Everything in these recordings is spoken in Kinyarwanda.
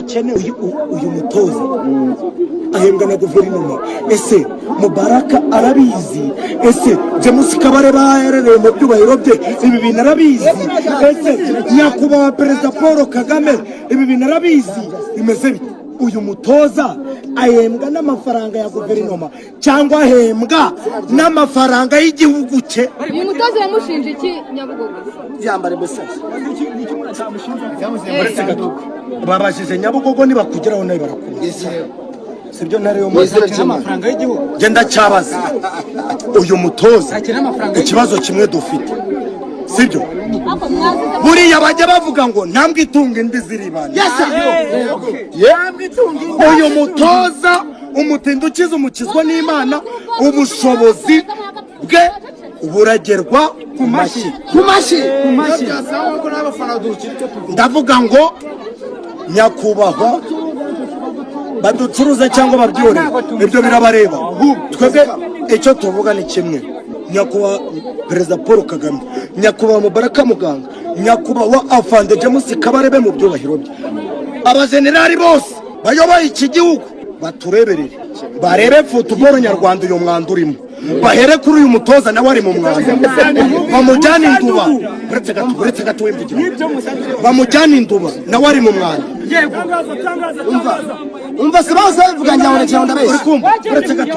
ubukene uyu mutoza ahembwa na guverinoma. Ese Mubaraka arabizi? Ese James Kabarebe yarereye mu byubahiro bye ibi bintu arabizi? Ese nyakubahwa perezida Paul Kagame ibi bintu arabizi? Bimeze bite? Uyu mutoza ahembwa n'amafaranga ya guverinoma cyangwa ahembwa n'amafaranga y'igihugu cye? Uyu mutoza yamushinje iki Nyabugogo? Yambare Besasi babashije Nyabugogo nibakugeraho nayo barakuza. Sibyo ntare yo mwizera amafaranga y'igihugu. Genda cyabaza uyu mutoza ikibazo kimwe dufite, sibyo buriya bajya bavuga ngo ntambwe itunga indi ziribana. Uyu mutoza umutindi ukiza umukizwa n'Imana, ubushobozi bwe buragerwa ku mashyi. Ndavuga ngo nyakubahwa baducuruza cyangwa babyore ibyo birabareba. Twebwe icyo tuvuga ni kimwe, nyakubahwa perezida Paul Kagame, nyakubahwa Mubaraka Muganga, nyakubahwa Afande James Kabarebe mu byubahiro bye, abajenerali bose bayoboye iki gihugu batureberere, barebe football nyarwanda uyu mwanda urimo, bahere kuri uyu mutoza nawe ari mu mwanda, bamujyane Induba. Uretse gato wimvugira, bamujyane Induba nawe ari mu mwanda. Umva se bose bavuga nyawone cyangwa ndabeshya. Uretse gato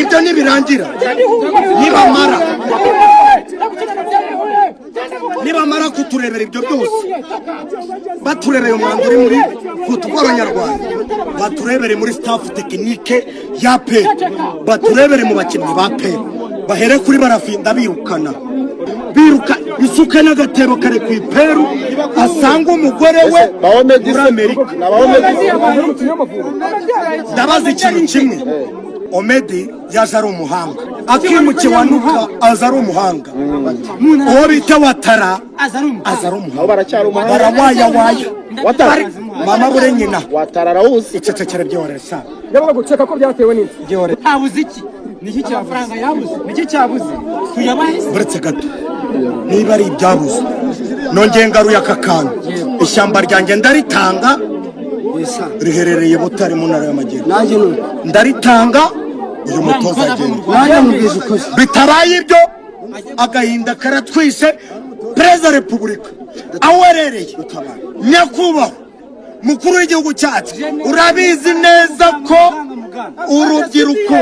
ibyo nibirangira, nibamara kuturebera ibyo byose, baturebeye umwanda uri muri football nyarwanda, baturebere muri staff technique ya pe, baturebere mu bakinnyi ba pe, bahere kuri barafinda biruka isuka n'agatebo kare ku iperu, asanga umugore we muri Amerika. Ndabaza ikintu kimwe, Omedi yaje ari umuhanga, akimukiwanuka aza ari umuhanga, uwo bita Watara aza ari umuhanga, barawaya mama bure nyina Watara arawuzi icecekere byoresa. Yabaga guceka ko byatewe n'iki? Habuze iki? Niki cy'amafaranga yabuze? Niki cyabuze? Tuyabahe? Uretse gato niba ari ibyabuze, nongeye ngaruye aka kantu, ishyamba ryanjye ndaritanga, riherereye Butare mu ntara y'Amajyepfo, nanjye ndaritanga, uyu mutoza agenda. Bitabaye ibyo agahinda karatwishe. Perezida Repubulika awerereye nyakubahwa mukuru w'igihugu cyacu, urabizi neza ko urubyiruko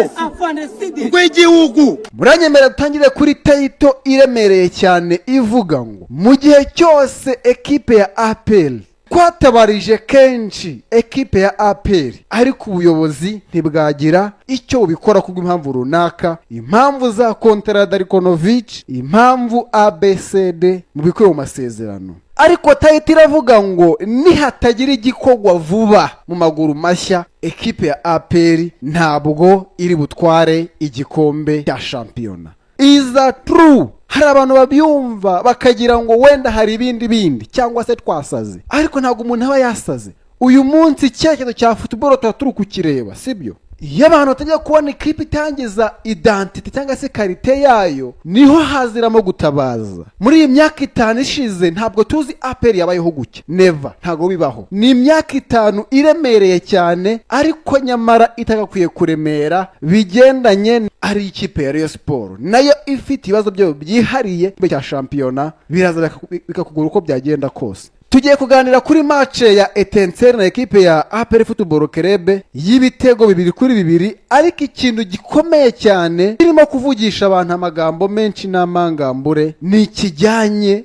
rw'igihugu. Muranyemera tutangire kuri tayito iremereye cyane ivuga ngo mu gihe cyose ekipe ya APR twatabarije kenshi ekipe ya APR, ariko ubuyobozi ntibwagira icyo bubikora kubw'impamvu runaka, impamvu za kontara Darikonovic, impamvu ABCD mu bikubiye mu masezerano. Ariko tayiti iravuga ngo nihatagira igikorwa vuba mu maguru mashya, ekipe ya APR ntabwo iri butware igikombe cya shampiyona. Iza true. Hari abantu babyumva bakagira ngo wenda hari ibindi cyangwa se twasaze, ariko ntabwo umuntu aba yasaze. Uyu munsi icyerekezo cya football tuba kukireba, sibyo? Iyo abantu batajya kubona ikipe itangiza identity cyangwa se karite yayo, niho haziramo gutabaza. Muri iyi myaka 5 ishize ntabwo tuzi APR yabayeho gucya, never, ntabwo bibaho. Ni imyaka 5 iremereye cyane, ariko nyamara itagakwiye kuremera bigendanye ari ikipe ya Rayon Sport nayo ifite ibibazo byo byihariye cya shampiyona, biraza bikakugura uko byagenda kose. Tugiye kuganira kuri match ya Etincelle na ekipe ya APR Football Club y'ibitego 2-2, ariko ikintu gikomeye cyane kirimo kuvugisha abantu amagambo menshi n'amangambure ni ikijyanye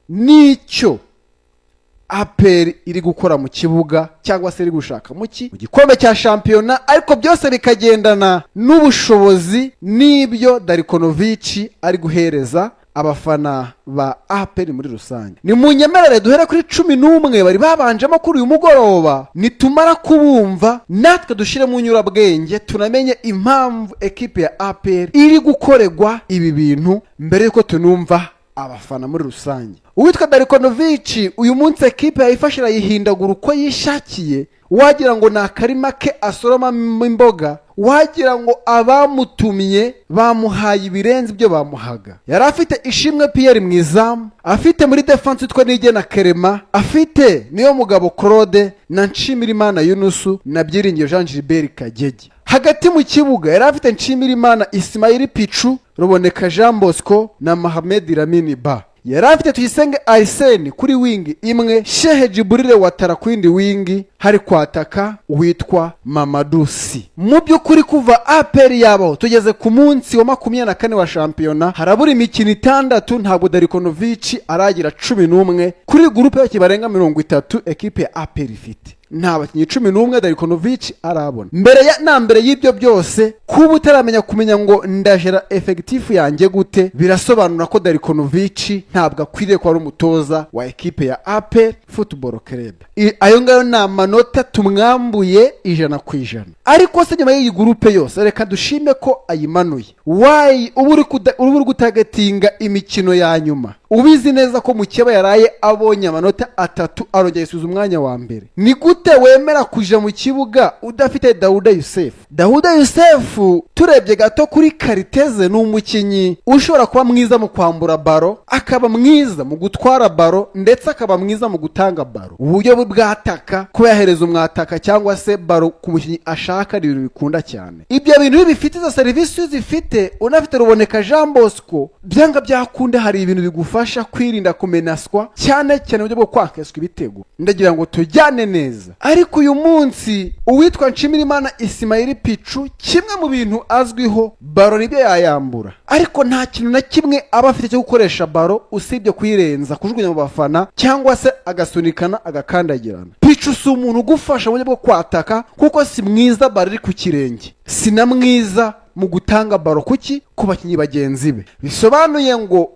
n'icyo APR iri gukora mu kibuga cyangwa se iri gushaka mu gikombe cya shampiyona, ariko byose bikagendana n'ubushobozi n'ibyo Darikonovic ari guhereza abafana ba APR muri rusange. Ni mu nyemerere duhere kuri 11 bari babanjemo kuri uyu mugoroba, nitumara kubumva natwe dushire mu nyurabwenge tunamenye impamvu ekipe ya APR iri gukorerwa ibi bintu mbere yuko tunumva abafana muri rusange. Uwitwa Darikonovic uyu munsi ekipe yayifashira yihindagura uko yishakiye, wagira ngo na karima ke asoroma imboga, wagira ngo abamutumye bamuhaye ibirenze ibyo bamuhaga. Yari afite Ishimwe Pierre mu izamu, afite muri defense witwa Nigena Kerema, afite niyo mugabo Claude na Nshimirimana Yunusu na Byiringiro Jean Gilbert Kagege. Hagati mu kibuga yari afite Nshimirimana Ismail Pichu, Ruboneka Jean Bosco na Mohamed Lamine Ba. Yari afite Tuyisenge Arsene kuri wingi imwe, Shehe Jibril Watara ku yindi wingi, hari kwataka witwa Mamadou Si. Mu by'ukuri kuva APR yabaho tugeze ku munsi wa 24 wa shampiyona, harabura imikino 6 ntabwo Darikonovic aragira 11 kuri groupe yake barenga 30 ekipe ya APR ifite. Nta bakinyi 11 Darikonovic arabona. Mbere y'ibyo byose kuba utaramenya kumenya ngo ndajera effectif yanjye gute, birasobanura ko Darikonovic ntabwo akwiriye ko ari umutoza wa ekipe ya APR Football Club. Ayo ngayo ni amanota tumwambuye 100%. Ariko se nyuma y'iyi groupe yose reka dushime ko ayimanuye. Why ubu gutagetinga imikino ya nyuma? Ubizi neza ko Mukeba yaraye abonye amanota 3 arongeye isuza umwanya wa mbere. Ni gute wemera kuja mu kibuga udafite Dauda Youssef? Dauda Youssef turebye gato kuri kariteze ni umukinyi ushobora kuba mwiza mu kwambura baro, akaba mwiza mu gutwara baro, ndetse akaba mwiza mu gutanga baro. Uburyo bw'ataka ko yahereza umwataka cyangwa se baro ku mukinyi ashaka ibintu bikunda cyane. Ibyo bintu bifite izo service zifite, unafite Ruboneka Jean Bosco, byanga byakunde hari ibintu bigufasha kwirinda kumenaswa cyane cyane uburyo bwo kwankeswa ibitego. Ndagira ngo tujyane neza. Ariko uyu munsi uwitwa Nshimirimana Ismail Pichu, kimwe mu bintu azwiho baro nibyo yayambura, ariko nta kintu na kimwe aba afite cyo gukoresha baro usibye kuyirenza, kujugunya mu bafana cyangwa se agasunikana agakandagirana. Pichu si umuntu ugufasha mu buryo bwo kwataka, kuko si mwiza baro iri ku kirenge, si na mwiza mu gutanga baro kuki ku bakinyi bagenzi be. Bisobanuye ngo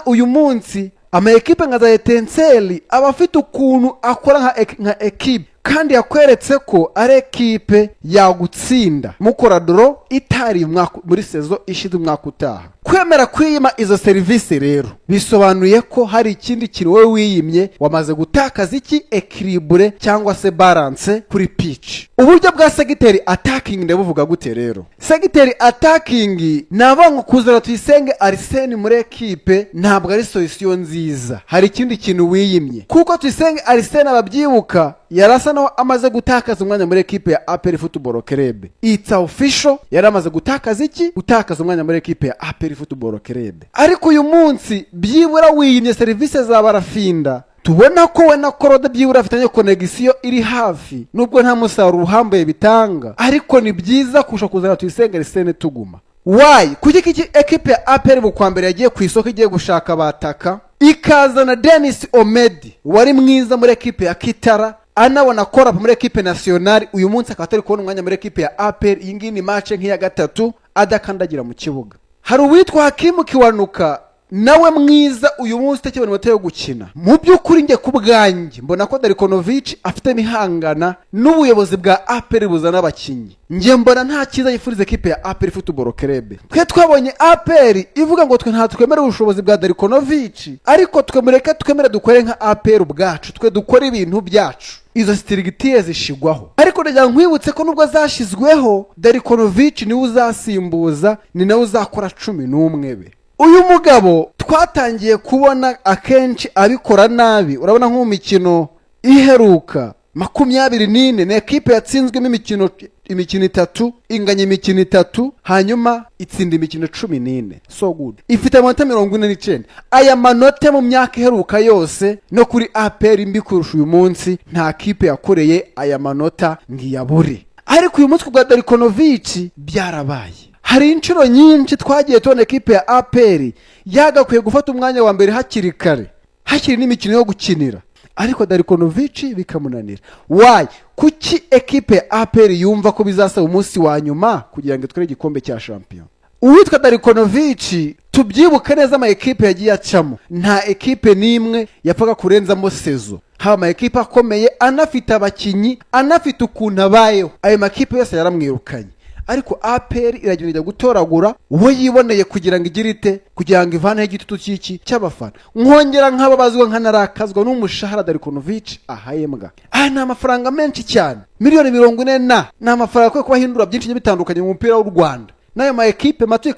uyu munsi ama ekipe nka za Etincelle aba afite ukuntu akora nka ekipe, kandi yakweretse ko ari ekipe yagutsinda mukora doro itari muri sezo ishize umwaka utaha. Kwemera kwiyima izo service rero bisobanuye ko hari ikindi kintu wowe wiyimye, wamaze gutakaza iki equilibre cyangwa se balance kuri pitch. Uburyo bwa secondary attacking ndabuvuga gute rero? Secondary attacking nabango kuzana Tuyisenge Arsene muri ekipe ntabwo ari solution nziza, hari ikindi kintu wiyimye, kuko Tuyisenge Arsene ababyibuka yarasa naho amaze gutakaza umwanya muri ekipe ya APR Football Club. It's official, yari amaze gutakaza iki? Gutakaza umwanya muri ekipe ya APR Football Club. Ariko uyu munsi byibura wiyimye service za barafinda, tubona ko we na Claude byibura afitanye connection iri hafi, nubwo nta musaruro uhambaye bitanga, ariko ni byiza kusha kuzana Tuyisenge Arsene tuguma. Why? Kuki iki ekipe ya APR mu kwambere yagiye ku isoko igiye gushaka bataka, ikazana Dennis Omedi wari mwiza muri ekipe ya Kitara, anabona kora muri ekipe nationale, uyu munsi akaba atari kubona umwanya muri ekipe ya APR. Iyi ngiyi ni match nk'iya gatatu adakandagira mu kibuga. Hari uwitwa Hakimu Kiwanuka nawe mwiza uyu munsi tekibona bateye gukina. Mu by'ukuri nge kubwanjye mbona ko Darikonovic afite mihangana n'ubuyobozi bwa APR buzana abakinyi. Nge mbona nta kiza yifuriza ekipe ya APR Football Club. Twe twabonye APR ivuga ngo twe nta twemera ubushobozi bwa Darikonovic, ariko twemera dukore nka APR ubwacu, twe dukora ibintu byacu. Izo strictiye zishigwaho, ariko ndagira nkwibutse ko nubwo zashizweho Darikonovic niwe uzasimbuza, ni nawe uzakora 11 be. Uyu mugabo twatangiye kubona akenshi abikora nabi. Urabona nko mu mikino iheruka 24 na ekipe yatsinzwemo imikino 3, inganya imikino 3, hanyuma itsinda imikino 14. So good. Ifite amanota 49. Aya manota mu myaka iheruka yose no kuri APR mbi kurusha uyu munsi nta kipe yakoreye aya manota ngiyabure. Ariko uyu munsi kwa Darikonovic byarabaye. Hari inshuro nyinshi twagiye tubona ekipe ya APR yagakwiye gufata umwanya wa mbere hakiri kare, hakiri n'imikino yo gukinira, ariko Darikonovic bikamunanira. Why? Kuki ekipe ya APR yumva ko bizasaba umunsi wa nyuma kugira ngo twere igikombe cya champion? Uwitwa Darikonovic tubyibuke neza ama ekipe yagiye acamo, nta ekipe nimwe yapfaga kurenzamo sezo. Haba ama ekipe akomeye anafite abakinyi, anafite ukuntu abayeho, ayo makipe yose yaramwirukanye. ariko APR iragenda gutoragura uwo yiboneye kugira ngo igire ite, kugira ngo ivaneho igitutu cy'abafana. Nkongera nk'ababazwa nkanarakazwa n'umushahara Darikonovic ahayembwa. Aya ni amafaranga menshi cyane, miliyoni 40 ni amafaranga akwiye kuba ahindura byinshi bitandukanye mu mupira w'u Rwanda. Nayo ma ekipe mato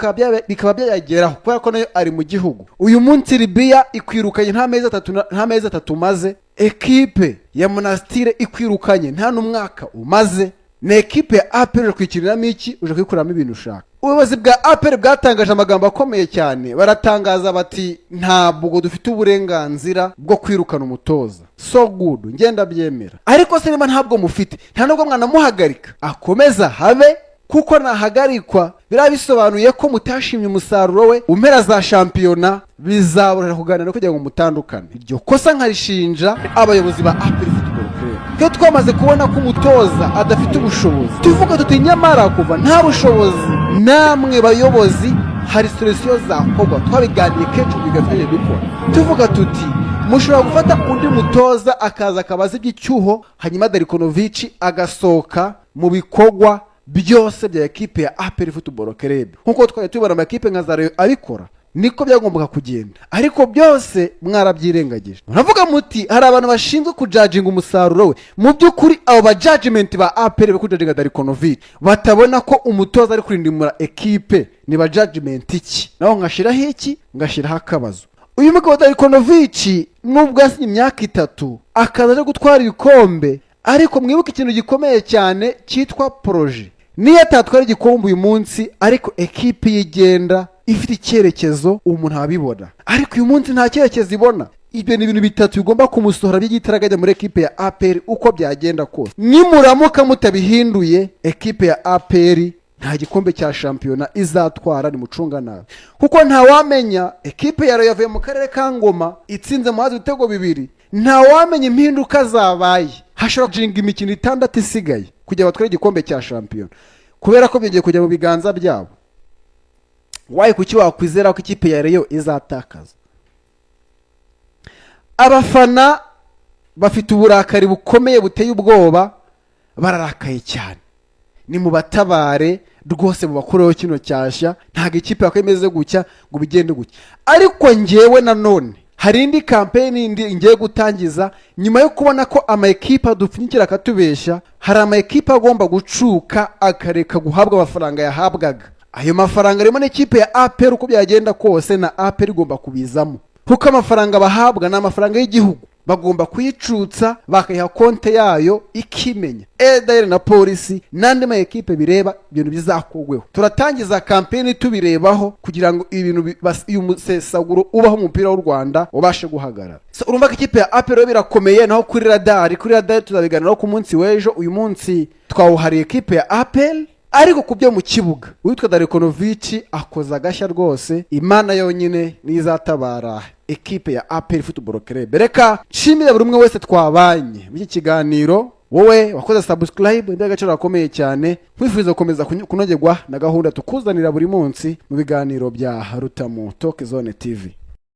bikaba byayageraho kubera ko nayo ari mu gihugu. Uyu munsi Libya ikwirukanye nta mezi atatu maze, ekipe ya Monastir ikwirukanye nta n'umwaka umaze. Na ekipe ya APR kwikiriramo iki uje kwikuramo ibintu ushaka. Ubuyobozi bwa APR bwatangaje amagambo akomeye cyane, baratangaza bati ntabwo dufite uburenganzira bwo kwirukana umutoza. So good, ngenda byemera. Ariko se niba ntabwo mufite, nta nubwo mwana muhagarika akomeza habe, kuko nahagarikwa birabisobanuye ko mutashimye umusaruro we umpera za shampiyona, bizaborera kuganira kugira ngo mutandukane. Iryo kosa nkarishinja abayobozi ba APR Football Club. Iyo twamaze kubona ko umutoza adafite ubushobozi, tuvuga tuti nyamara kuva nta bushobozi, namwe bayobozi hari solution zakorwa. Twabiganiye kenshi bigafanye bikora, tuvuga tuti mushobora gufata undi mutoza akaza akabaza iby'icyuho, hanyuma Darikonovic agasohoka mu bikorwa byose bya ekipe ya APR Football Club. Nkuko twari tubona amakipe nka Zarayo abikora, niko byagombaga kugenda, ariko byose mwarabyirengagije. Muravuga muti hari abantu bashinzwe kujudginga umusaruro we. Mu by'ukuri abo ba judgment ba APR bakujudginga Darikonovic batabona ko umutoza ari kurindimura ekipe, ni ba judgment iki? Naho ngashiraho iki? Ngashiraho akabazo. Uyu mugabo Darikonovic nubwo yasinye imyaka 3 akaza ari gutwara ibikombe, ariko mwibuke ikintu gikomeye cyane cyitwa projet. Niyo atatwara igikombe uyu munsi, ariko ekipe yigenda ifite icyerekezo umuntu abibona, ariko uyu munsi nta cyerekezo ibona. Ibyo ni ibintu bitatu bigomba kumusohora by'igitaraganya muri ekipe ya APR uko byagenda kose. Nimuramuka mutabihinduye, ekipe ya APR nta gikombe cya shampiyona izatwara, ni mucunga nabi. Kuko nta wamenya ekipe ya yavuye mu karere ka Ngoma itsinze mu hazi ibitego 2, nta wamenya impinduka zabaye. Hashobora kujinga imikino 6 isigaye kugira batware igikombe cya shampiyona, kubera ko bigiye kujya mu biganza byabo. Waye kuki wakwizera ko ikipe ya Rayon izatakaza? Abafana bafite uburakari bukomeye buteye ubwoba, bararakaye cyane. Ni mu batabare rwose mu bakureho kino cyashya, ntago ikipe yakwemeze gucya ngo bigende gucya. Ariko ngewe nanone hari indi campaign ngiye gutangiza nyuma yo kubona ko ama ekipe adupfunyikira akatubesha. Hari ama ekipe agomba gucuka akareka guhabwa amafaranga yahabwaga. Ayo mafaranga arimo n'ikipe ya APR uko byagenda kose, na APR igomba kubizamo, kuko amafaranga bahabwa na amafaranga y'igihugu. Bagomba kuyicutsa bakayiha konte yayo ikimenya. Daire na polisi nandi ma ekipe bireba ibintu bizakogweho. Turatangiza campaign tubirebaho kugira ngo ibintu uyu musesaguro ubaho mu mupira w'u Rwanda ubashe guhagarara. So urumva ko ikipe ya APR birakomeye, naho kuri radar tuzabiganiraho ku munsi w'ejo. Uyu munsi twawuhariye ekipe ya APR, ariko kubyo mu kibuga witwa Darikonovic akoza agashya rwose. Imana yonyine nizatabara ekipe ya APR Football Club. Reka nshimire buri umwe wese twabanye muri iki kiganiro. Wowe wakoze subscribe, ndi agaciro gakomeye cyane. Nkwifuza gukomeza kunogerwa na gahunda tukuzanira buri munsi mu biganiro bya Rutamu Talk Zone TV.